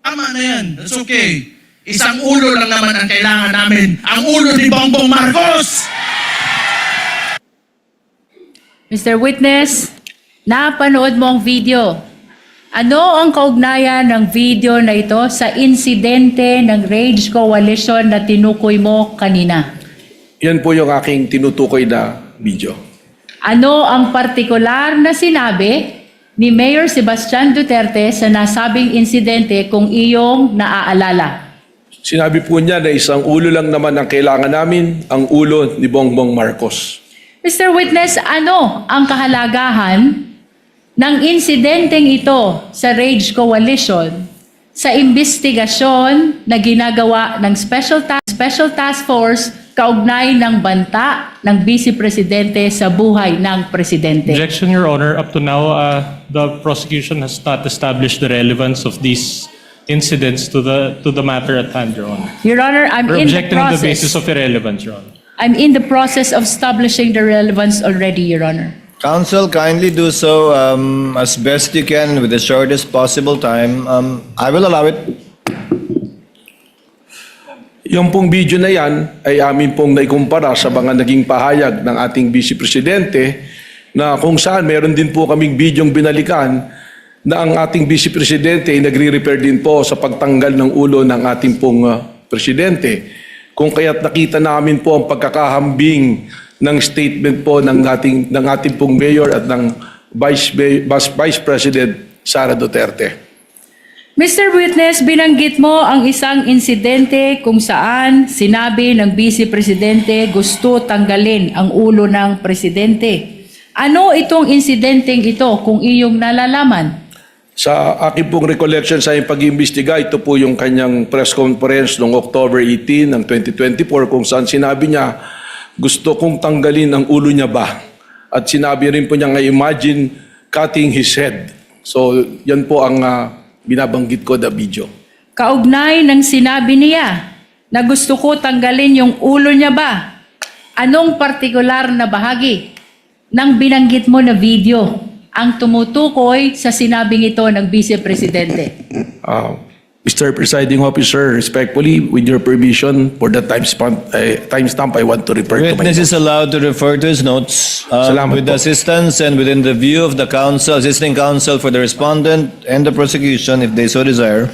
Tama na yan. That's okay. Isang ulo lang naman ang kailangan namin. Ang ulo ni Bongbong Marcos! Mr. Witness, napanood mo ang video. Ano ang kaugnayan ng video na ito sa insidente ng Rage Coalition na tinukoy mo kanina? Yan po yung aking tinutukoy na video. Ano ang partikular na sinabi ni Mayor Sebastian Duterte sa nasabing insidente kung iyong naaalala? Sinabi po niya na isang ulo lang naman ang kailangan namin, ang ulo ni Bongbong Marcos. Mr. Witness, ano ang kahalagahan ng insidenteng ito sa Rage Coalition sa investigasyon na ginagawa ng Special Task Force kaugnay ng banta ng Vice Presidente sa buhay ng Presidente? Objection, Your Honor. Up to now, the prosecution has not established the relevance of these incidents to the matter at hand, Your Honor. Your Honor, I'm We're in the objecting on the basis process. of irrelevance, Your Honor. I'm in the process of establishing the relevance already, Your Honor. Counsel, kindly do so as best you can with the shortest possible time. I will allow it. Yung pong video na yan ay amin pong naikumpara sa mga naging pahayag ng ating Vice Presidente na kung saan meron din po kaming bidyong binalikan na ang ating Vice Presidente ay nagre-refer din po sa pagtanggal ng ulo ng ating pong Presidente. Kung kaya't nakita namin po ang pagkakahambing ng statement po ng ating pong Mayor at ng Vice President Sara Duterte. Mr. Witness, binanggit mo ang isang insidente kung saan sinabi ng Vice Presidente gusto tanggalin ang ulo ng Presidente. Ano itong insidenteng ito kung iyong nalalaman? Sa aking pong recollection sa pag-iimbestiga, ito po yung kanyang press conference noong October 18 ng 2024 kung saan sinabi niya, gusto kong tanggalin ang ulo niya ba? At sinabi rin po niya nga, imagine cutting his head. So yan po ang binabanggit ko na video. Kaugnay ng sinabi niya na gusto ko tanggalin yung ulo niya ba? Anong partikular na bahagi ng binanggit mo na video ang tumutukoy sa sinabing ito ng Vice Presidente? Mr. Presiding Officer, respectfully, with your permission, for the timestamp, I want to refer to my Witness is notes. allowed to refer to his notes Salamat with the po. assistance and within the view of the counsel, assisting counsel for the respondent and the prosecution if they so desire.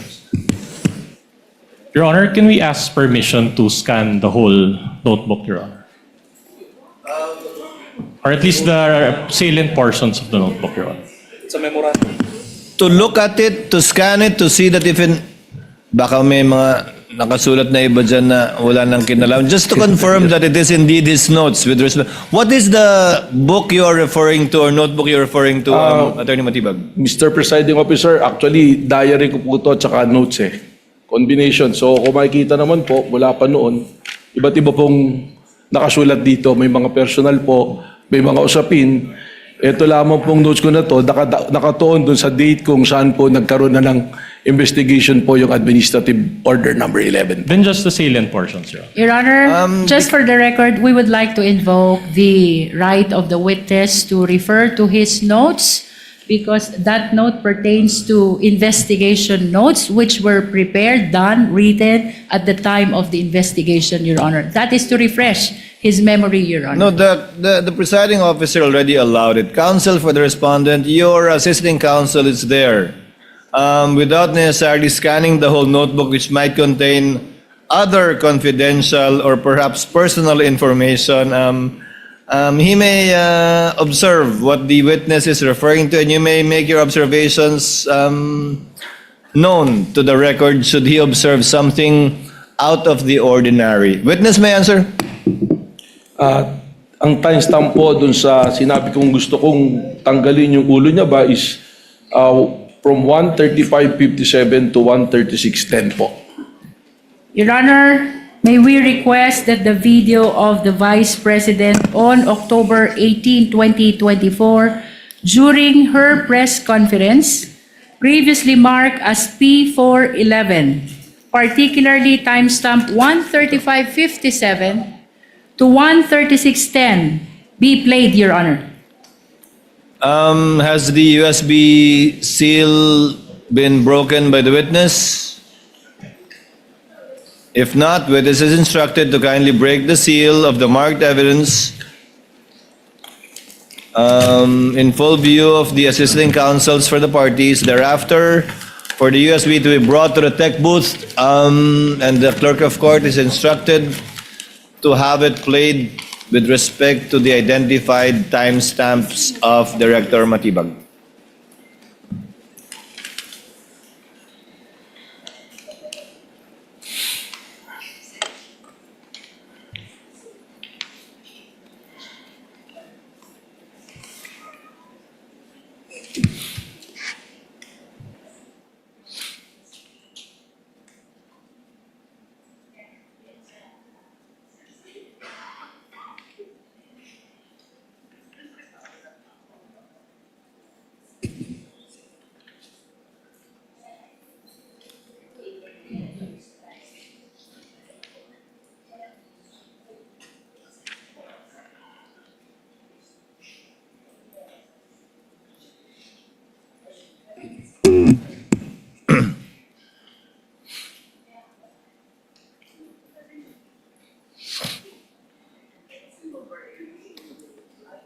Your Honor, can we ask permission to scan the whole notebook, Your Honor? Or at least the salient portions of the notebook, Your Honor. To look at it, to scan it, to see that if baka may mga nakasulat na iba dyan na wala nang kinalaman. Just to confirm that it is indeed his notes with respect. What is the book you are referring to or notebook you're referring to, Attorney Matibag? Mr. Presiding Officer, actually, diary ko po ito at saka notes eh. Combination. So kung makikita naman po, mula pa noon, iba't iba pong nakasulat dito. May mga personal po, may mga usapin. Ito lamang pong notes ko na to, nakatuon dun sa date kung saan po nagkaroon na ng investigation po yung Administrative Order number 11. Then just the salient portions, Your Honor. Your Honor, just for the record, we would like to invoke the right of the witness to refer to his notes because that note pertains to investigation notes which were prepared, done, written at the time of the investigation, Your Honor. That is to refresh his memory, Your Honor. No, the presiding officer already allowed it. Counsel for the respondent, your assisting counsel is there. Without necessarily scanning the whole notebook which might contain other confidential or perhaps personal information, he may observe what the witness is referring to and you may make your observations known to the record should he observe something out of the ordinary. Witness may answer. Ang timestamp po dun sa sinabi kong gusto kong tanggalin yung ulo niya ba is from 1:35:57 to 1:36:10 po. Your Honor, may we request that the video of the Vice President on October 18, 2024, during her press conference, previously marked as P411, particularly timestamp 1:35:57 to 1:36:10, be played, Your Honor. Has the USB seal been broken by the witness? If not, witness is instructed to kindly break the seal of the marked evidence in full view of the assisting counsels for the parties. Thereafter, for the USB to be brought to the tech booth, and the clerk of court is instructed to have it played with respect to the identified timestamps of Director Matibag.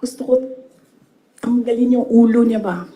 Gusto ko tanggalin yung ulo niya ba?